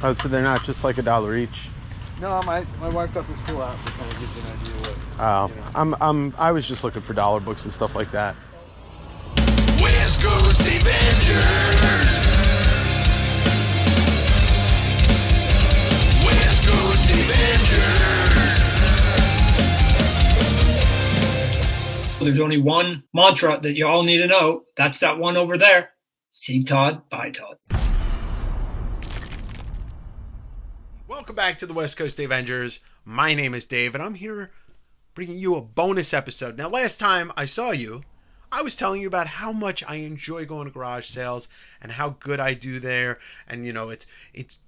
Oh, so they're not just like $1 each. No, my wife got this cool out to kind of give you an idea what. I was just looking for dollar books and stuff like that. West Coast Davengers. West Coast Davengers. There's only one mantra that you all need to know. That's that one over there. See Todd, bye Todd. Welcome back to the West Coast Avengers. My name is Dave, and I'm here bringing you a bonus episode. Now, last time I saw you, I was telling you about how much I enjoy going to garage sales and how good I do there. And, you know, it's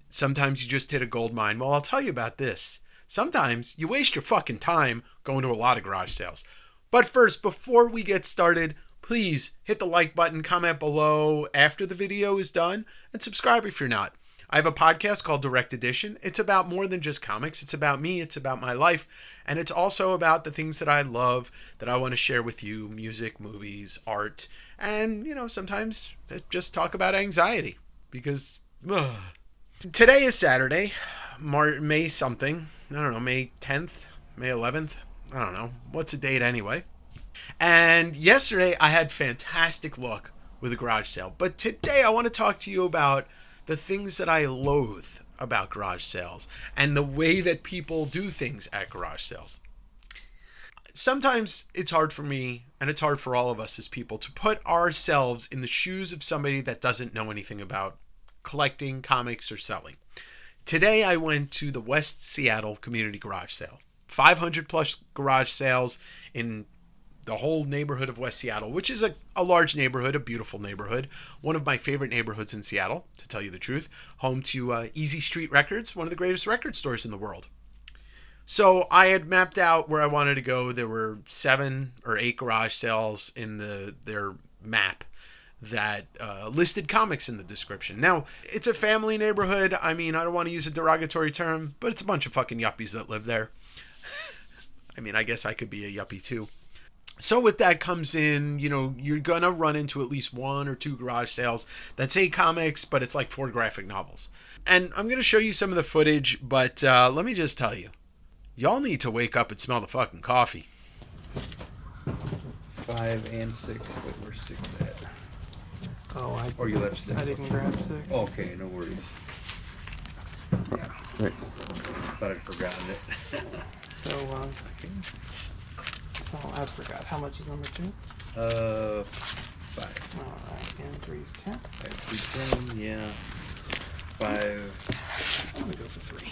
sometimes you just hit a gold mine. Well, I'll tell you about this. Sometimes you waste your fucking time going to a lot of garage sales. But first, before we get started, please hit the like button, comment below after the video is done, and subscribe if you're not. I have a podcast called Direct Edition. It's about more than just comics. It's about me. It's about my life. And it's also about the things that I love, that I want to share with you. Music, movies, art. And, you know, sometimes just talk about anxiety. Because, Today is Saturday, May something. I don't know, May 10th, May 11th. I don't know. What's the date anyway? And yesterday I had fantastic luck with a garage sale. But today I want to talk to you about the things that I loathe about garage sales and the way that people do things at garage sales. Sometimes it's hard for me, and it's hard for all of us as people, to put ourselves in the shoes of somebody that doesn't know anything about collecting comics or selling. Today I went to the West Seattle Community Garage Sale. 500 plus garage sales in the whole neighborhood of West Seattle, which is a large neighborhood, a beautiful neighborhood. One of my favorite neighborhoods in Seattle, to tell you the truth. Home to Easy Street Records, one of the greatest record stores in the world. So I had mapped out where I wanted to go. There were 7 or 8 garage sales in their map that listed comics in the description. Now, it's a family neighborhood. I mean, I don't want to use a derogatory term, but it's a bunch of fucking yuppies that live there. I mean, I guess I could be a yuppie too. So with that comes in, you know, you're going to run into at least 1 or 2 garage sales that say comics, but it's like 4 graphic novels. And I'm going to show you some of the footage, but let me just tell you, y'all need to wake up and smell the fucking coffee. 5 and 6, but we're 6 at. Oh, Or you left 6. I didn't grab 6. Okay, no worries. Yeah. Right. Thought I'd forgotten it. So I forgot. How much is number 2? 5. Alright, and 3 is 10. 5, 10, yeah. 5. I'm gonna go for 3.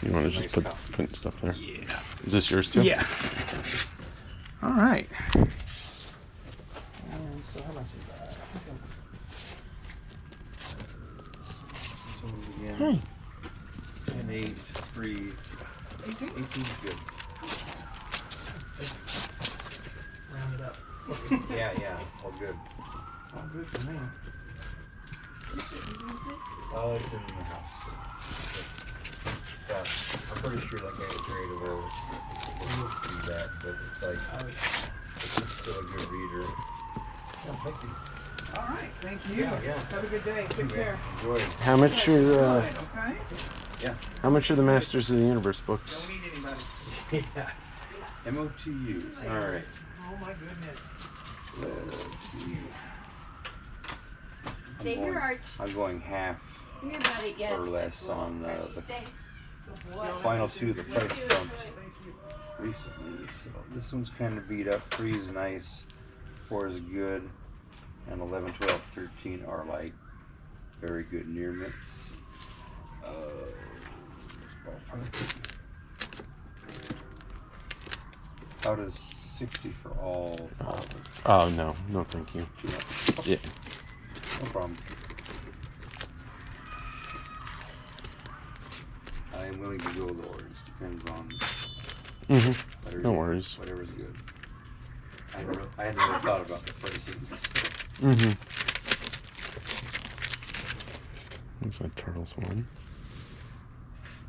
You want to just put stuff there? Yeah. Is this yours too? Yeah. Alright. And so how much is that? Hey. And 8, 3. 18 is good. Round it up. Yeah, all good. All good for me. Oh, it's in the house. I'm pretty sure that guy was ready to do that, but it's like, it's still a good reader. Alright, thank you. Yeah. Have a good day. Take care. Enjoy. How much are Okay. Yeah. how much are the Masters of the Universe books? Don't need anybody. Yeah. MOTUs. All right. Oh my goodness. Let's see. Save your arch. I'm going half Think about it, yes. or less on the Stay. final 2. The price jumped recently, so this one's kind of beat up. 3 is nice, 4 is good, and 11, 12, 13 are like very good near mitts. How does 60 for all? Oh no, thank you. Yeah. No problem. I am willing to go lower. It depends on No worries. Whatever's good. I had never thought about the pricing. What's that Turtles one?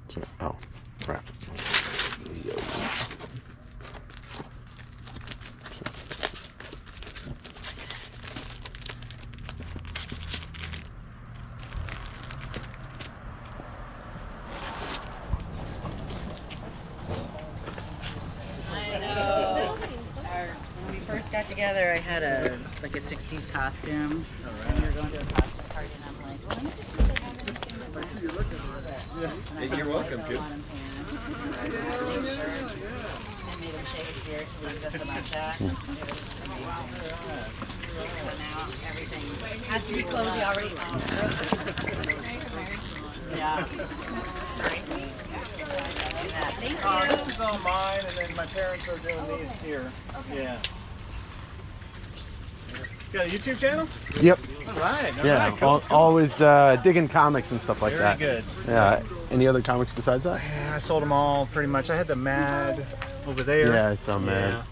So, oh, crap. together. I had a 60s costume. And we were going to a costume party, and I'm like, well, let me just see if they have anything that works. Yeah, you're welcome to. I made him shave his beard so he just the mustache. It was amazing. So now everything has to be clothes already own. Yeah. Thank you. This is all mine, and then my parents are doing these here. Yeah. Got a YouTube channel? Yep. All right. Yeah. Cool. Always digging comics and stuff like Very that. good. Yeah. Any other comics besides that? Yeah, I sold them all pretty much. I had the Mad over there. Yeah, I saw Mad.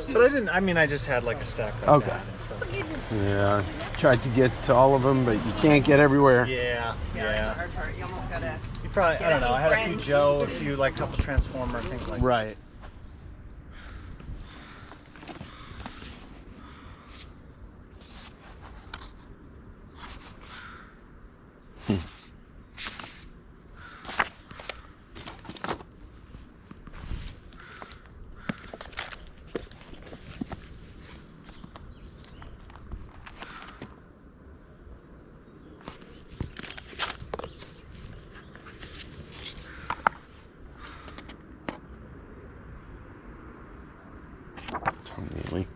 But I didn't. I mean, I just had like a stack like Okay. that and stuff. Yeah. Tried to get to all of them, but you can't get everywhere. Yeah. That's the hard part. You almost gotta. You probably. Get I don't a know. few I had a friends. few Joe, a few like couple Transformer things like that. Right. Totally.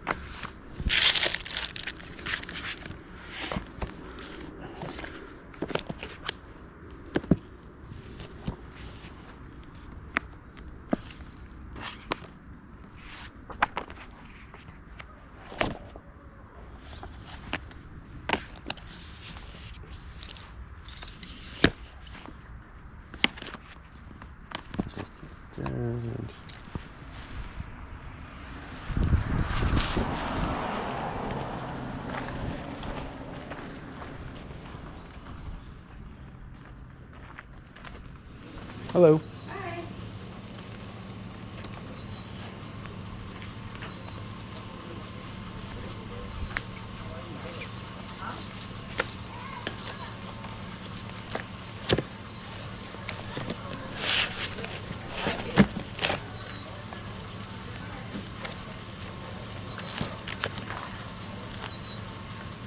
And hello.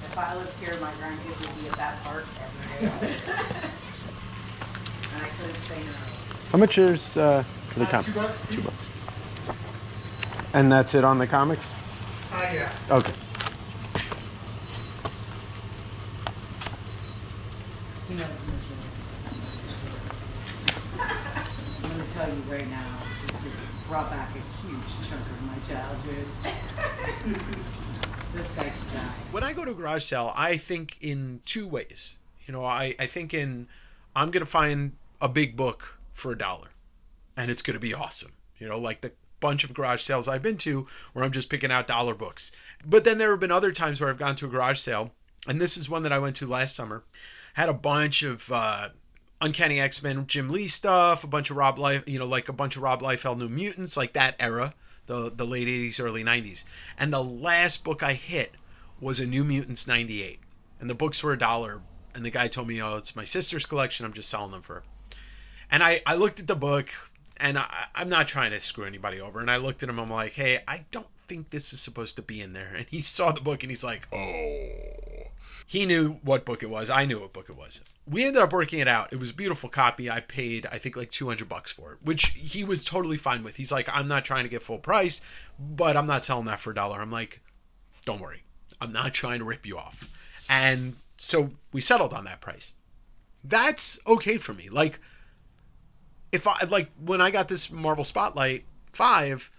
If I lived here, my grandkids would be at that park every day. And I couldn't say no. How much is the comic? $2. $2. And that's it on the comics? Yeah. Okay. He knows the mission. I'm gonna tell you right now, this has brought back a huge chunk of my childhood. This guy should die. When I go to a garage sale, I think in two ways. You know, I think in I'm going to find a big book for $1 and it's going to be awesome. You know, like the bunch of garage sales I've been to where I'm just picking out dollar books. But then there have been other times where I've gone to a garage sale, and this is one that I went to last summer. Had a bunch of Uncanny X-Men Jim Lee stuff, a bunch of Rob Liefeld, you know, like a bunch of Rob Liefeld New Mutants, like that era, the late 80s, early 90s. And the last book I hit was a New Mutants 98. And the books were $1. And the guy told me, oh, it's my sister's collection. I'm just selling them for her. And I looked at the book, and I'm not trying to screw anybody over. And I looked at him, I'm like, hey, I don't think this is supposed to be in there. And he saw the book, and he's like, oh. He knew what book it was. I knew what book it was. We ended up working it out. It was a beautiful copy. I paid, I think, like $200 for it, which he was totally fine with. He's like, I'm not trying to get full price, but I'm not selling that for $1. I'm like, don't worry. I'm not trying to rip you off. And so we settled on that price. That's okay for me. Like, if I, like, when I got this Marvel Spotlight 5,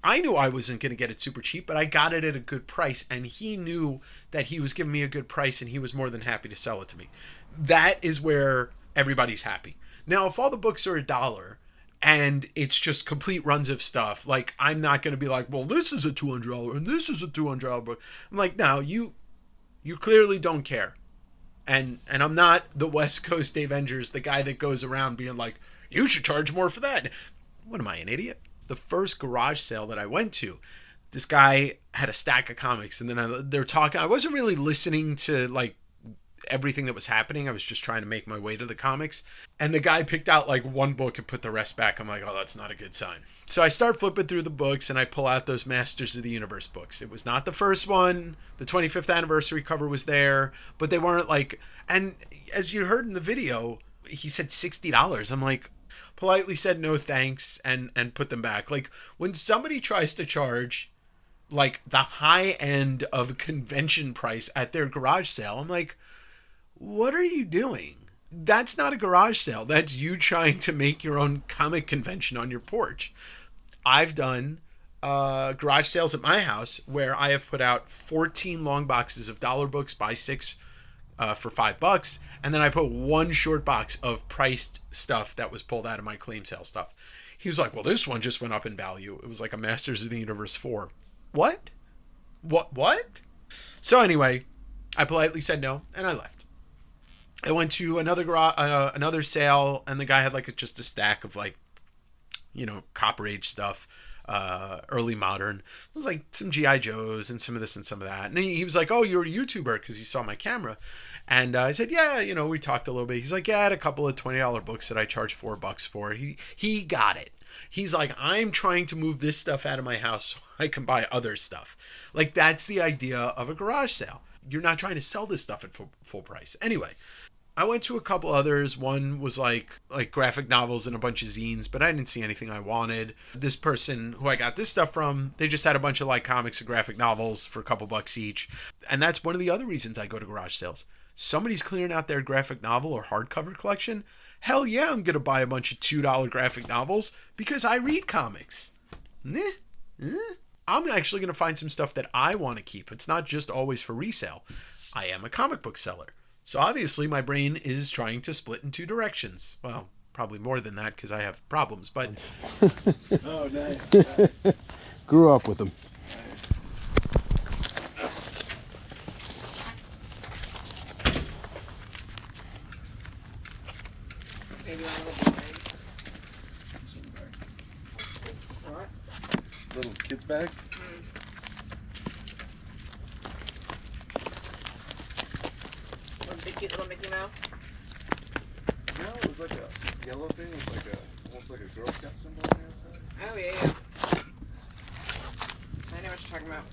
I knew I wasn't going to get it super cheap, but I got it at a good price, and he knew that he was giving me a good price, and he was more than happy to sell it to me. That is where everybody's happy. Now, if all the books are $1 and it's just complete runs of stuff, like, I'm not going to be like, well, this is a $200 and this is a $200 book. I'm like, no, you clearly don't care. And I'm not the West Coast Davengers, the guy that goes around being like, you should charge more for that. What am I, an idiot? The first garage sale that I went to, this guy had a stack of comics, and then they're talking. I wasn't really listening to like everything that was happening. I was just trying to make my way to the comics. And the guy picked out like one book and put the rest back. I'm like, oh, that's not a good sign. So I start flipping through the books and I pull out those Masters of the Universe books. It was not the first one. The 25th anniversary cover was there, but they weren't like, and as you heard in the video, he said $60. I'm like, politely said no thanks and put them back. Like when somebody tries to charge like the high end of convention price at their garage sale, I'm like, what are you doing? That's not a garage sale. That's you trying to make your own comic convention on your porch. I've done garage sales at my house where I have put out 14 long boxes of dollar books, buy 6 for $5, and then I put one short box of priced stuff that was pulled out of my claim sale stuff. He was like, well, this one just went up in value. It was like a Masters of the Universe 4. What? So anyway, I politely said no, and I left. I went to another sale, and the guy had like just a stack of like, you know, Copper Age stuff, early modern. It was like some G.I. Joes and some of this and some of that. And he was like, oh, you're a YouTuber, because he saw my camera. And I said, yeah, you know, we talked a little bit. He's like, yeah, I had a couple of $20 books that I charged $4 for. He got it. He's like, I'm trying to move this stuff out of my house so I can buy other stuff. Like, that's the idea of a garage sale. You're not trying to sell this stuff at full price. Anyway, I went to a couple others. One was like graphic novels and a bunch of zines, but I didn't see anything I wanted. This person who I got this stuff from, they just had a bunch of like comics and graphic novels for a couple bucks each. And that's one of the other reasons I go to garage sales. Somebody's clearing out their graphic novel or hardcover collection. Hell yeah, I'm going to buy a bunch of $2 graphic novels because I read comics. I'm actually going to find some stuff that I want to keep. It's not just always for resale. I am a comic book seller. So obviously my brain is trying to split in two directions. Well, probably more than that because I have problems, but... Oh, nice. Grew up with them. Maybe one of the bags. Little kid's bag? Little Mickey Mouse. No, it was like a yellow thing. It was like almost like a Girl Scout symbol on the outside. Oh, yeah. I know what you're talking about.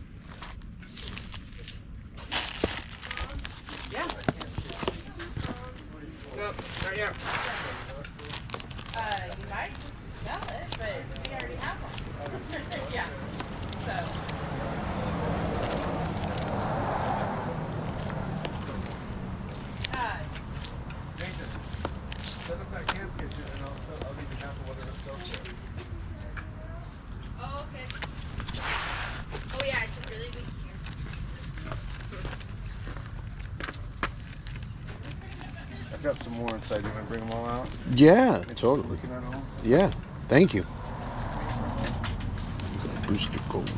Yeah. Oh, right here. You might just sell it, but we already have one. Yeah. So. Set up that camp kitchen and I'll leave the half of whatever it sells for. Oh, okay. Oh, yeah, it's a really good here. I've got some more inside. You want to bring them all out? Yeah, totally. Looking at all? Yeah, thank you. It's a booster gold.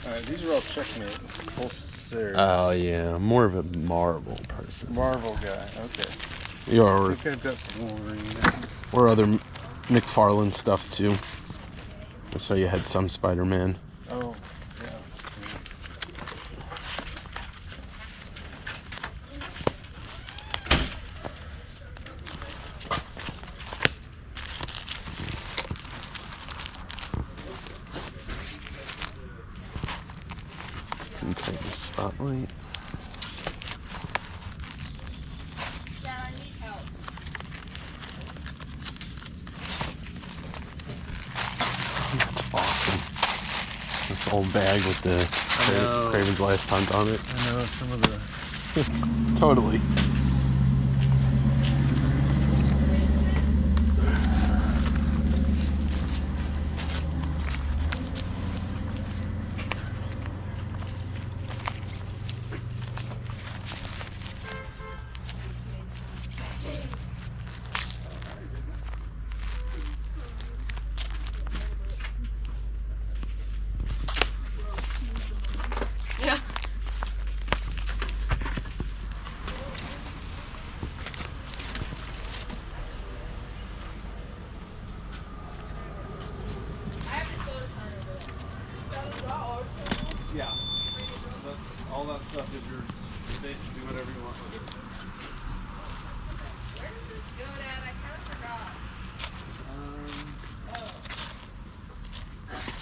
Alright, these are all checkmate. Full series. Oh yeah, I'm more of a Marvel person. Marvel guy, okay. Yeah, I or, think I've got some Wolverine. or other McFarlane stuff too. So you had some Spider-Man. Oh, yeah. Spotlight. Dad, I need help. That's awesome. This old bag with the Craven's Last Hunt on it. I know some of the... Totally. stuff is yours. You basically do whatever you want with it. Where does this go, Dad? I kind of forgot.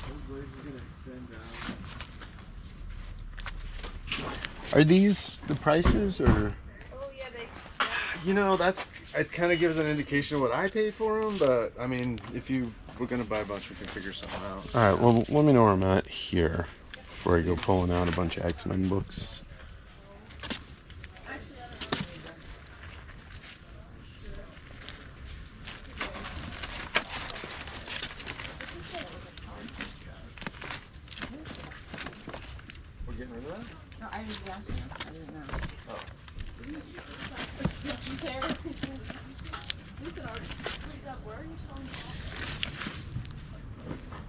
Hopefully we're gonna extend down. Are these the prices or? Oh yeah, they extend. You know, it kind of gives an indication of what I paid for them, but I mean, if you were gonna buy a bunch, we can figure something out. All right. Well, let me know where I'm at here before I go pulling out a bunch of X-Men books. Actually, I don't know. We're getting rid of that? No, I was asking. I didn't know.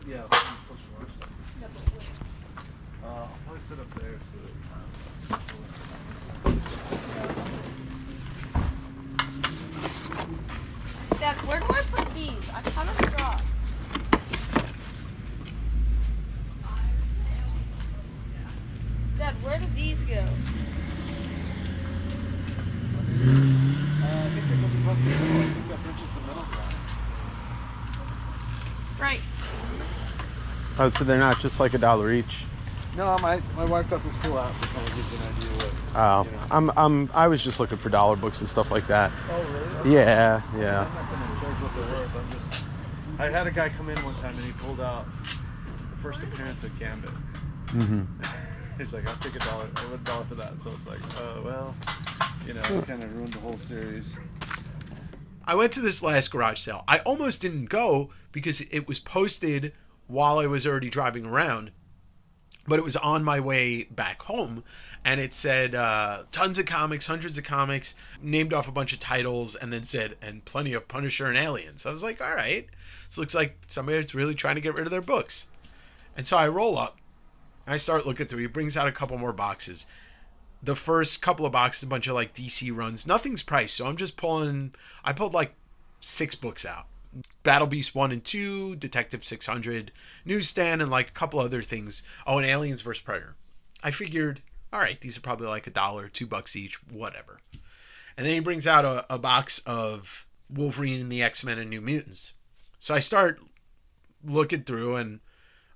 Yeah. I'll probably sit up there Dad, where do I put these? I kind of forgot. Dad, where do these go? I think that goes across the middle. I think that bridges the middle ground. Right. Oh, so they're not just like $1 each. No, my wife got this cool app to kind of give you an idea what. Oh, I was just looking for dollar books and stuff like that. Oh, really? Yeah. I'm not gonna judge what they're worth. I had a guy come in one time and he pulled out the first appearance of Gambit. Mm-hmm. He's like, I'll take $1. I want $1 for that. So it's like, oh well, it kind of ruined the whole series. I went to this last garage sale. I almost didn't go because it was posted while I was already driving around, but it was on my way back home, and it said tons of comics, hundreds of comics, named off a bunch of titles, and then said, and plenty of Punisher and Aliens. I was like, all right, this looks like somebody that's really trying to get rid of their books. And so I roll up, I start looking through. He brings out a couple more boxes. The first couple of boxes, a bunch of like DC runs. Nothing's priced, so I'm just I pulled like 6 books out. Battle Beast 1 and 2, Detective 600, Newsstand, and like a couple other things. Oh, and Aliens vs. Predator. I figured, all right, these are probably like $1, $2 each, whatever. And then he brings out a box of Wolverine and the X-Men and New Mutants. So I start looking through, and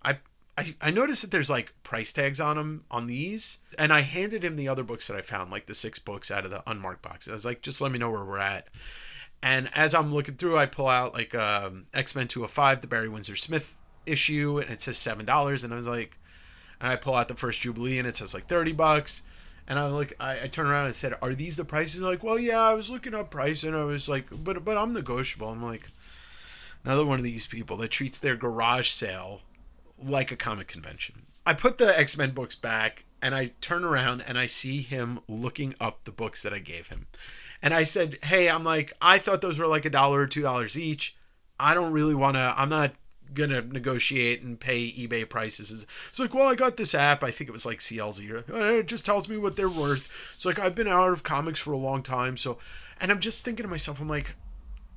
I noticed that there's like price tags on them on these, and I handed him the other books that I found, like the 6 books out of the unmarked box. I was like, just let me know where we're at. And as I'm looking through, I pull out like X-Men 205, the Barry Windsor Smith issue, and it says $7. And I was like, and I pull out the first Jubilee, and it says like $30. And I'm like, I turn around and said, are these the prices? Like, well, yeah, I was looking up price, and I was like, but I'm negotiable. I'm like, another one of these people that treats their garage sale like a comic convention. I put the X-Men books back, and I turn around and I see him looking up the books that I gave him. And I said, hey, I'm like, I thought those were like $1 or $2 each. I don't really want to, I'm not going to negotiate and pay eBay prices. It's like, well, I got this app. I think it was like CLZ. It just tells me what they're worth. It's like, I've been out of comics for a long time. So, and I'm just thinking to myself, I'm like,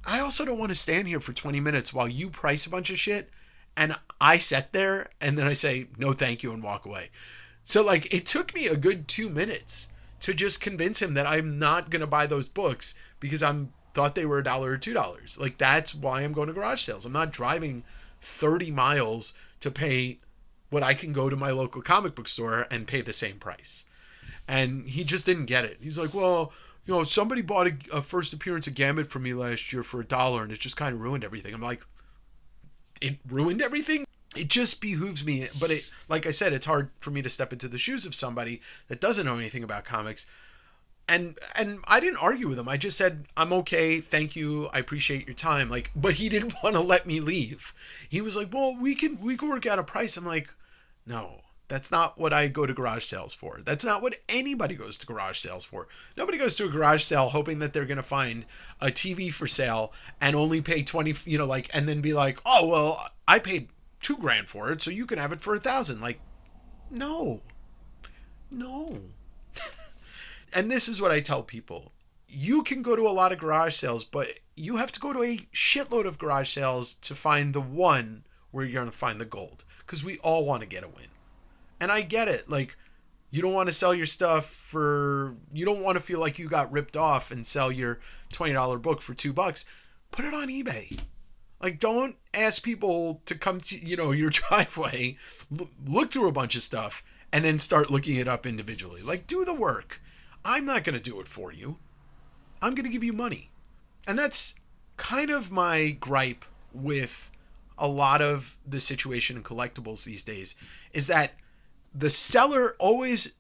I also don't want to stand here for 20 minutes while you price a bunch of shit. And I sat there and then I say, no, thank you, and walk away. So like, it took me a good 2 minutes to just convince him that I'm not going to buy those books because thought they were $1 or $2. Like, that's why I'm going to garage sales. I'm not driving 30 miles to pay what I can go to my local comic book store and pay the same price. And he just didn't get it. He's like, well, somebody bought a first appearance of Gambit from me last year for $1 and it just kind of ruined everything. I'm like, it ruined everything? It just behooves me, but like I said, it's hard for me to step into the shoes of somebody that doesn't know anything about comics. And I didn't argue with him. I just said, I'm okay. Thank you. I appreciate your time. Like, but he didn't want to let me leave. He was like, well, we can work out a price. I'm like, no, that's not what I go to garage sales for. That's not what anybody goes to garage sales for. Nobody goes to a garage sale hoping that they're going to find a TV for sale and only pay 20, and then be like, oh, well, I paid $2,000 for it, so you can have it for $1,000. Like, no. And this is what I tell people. You can go to a lot of garage sales, but you have to go to a shitload of garage sales to find the one where you're going to find the gold. Because we all want to get a win. And I get it. Like, You don't want to sell your stuff you don't want to feel like you got ripped off and sell your $20 book for $2. Put it on eBay. Like, don't ask people to come to, your driveway, look through a bunch of stuff, and then start looking it up individually. Like, do the work. I'm not going to do it for you. I'm going to give you money. And that's kind of my gripe with a lot of the situation in collectibles these days, is that there's sellers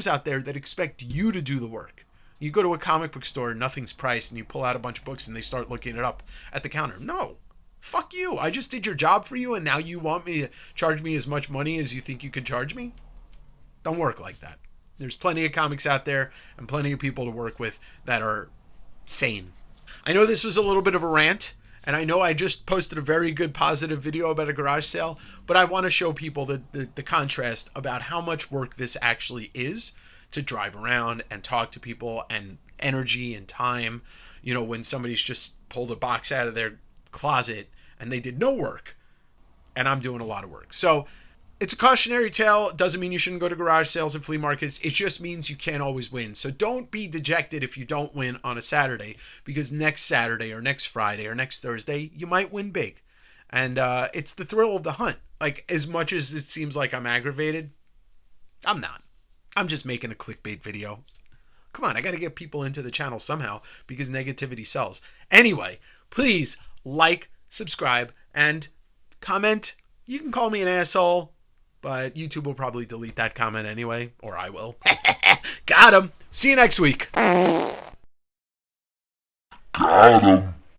out there that expect you to do the work. You go to a comic book store, nothing's priced, and you pull out a bunch of books and they start looking it up at the counter. No, fuck you. I just did your job for you, and now you want me to charge me as much money as you think you could charge me? Don't work like that. There's plenty of comics out there and plenty of people to work with that are sane. I know this was a little bit of a rant, and I know I just posted a very good positive video about a garage sale, but I want to show people the contrast about how much work this actually is to drive around and talk to people, and energy and time. When somebody's just pulled a box out of their closet and they did no work, and I'm doing a lot of work. So it's a cautionary tale. It doesn't mean you shouldn't go to garage sales and flea markets. It just means you can't always win. So don't be dejected if you don't win on a Saturday, because next Saturday or next Friday or next Thursday, you might win big. And it's the thrill of the hunt. Like, as much as it seems like I'm aggravated, I'm not. I'm just making a clickbait video. Come on, I got to get people into the channel somehow, because negativity sells. Anyway, please like, subscribe, and comment. You can call me an asshole, but YouTube will probably delete that comment anyway, or I will. Got him. See you next week. Got him.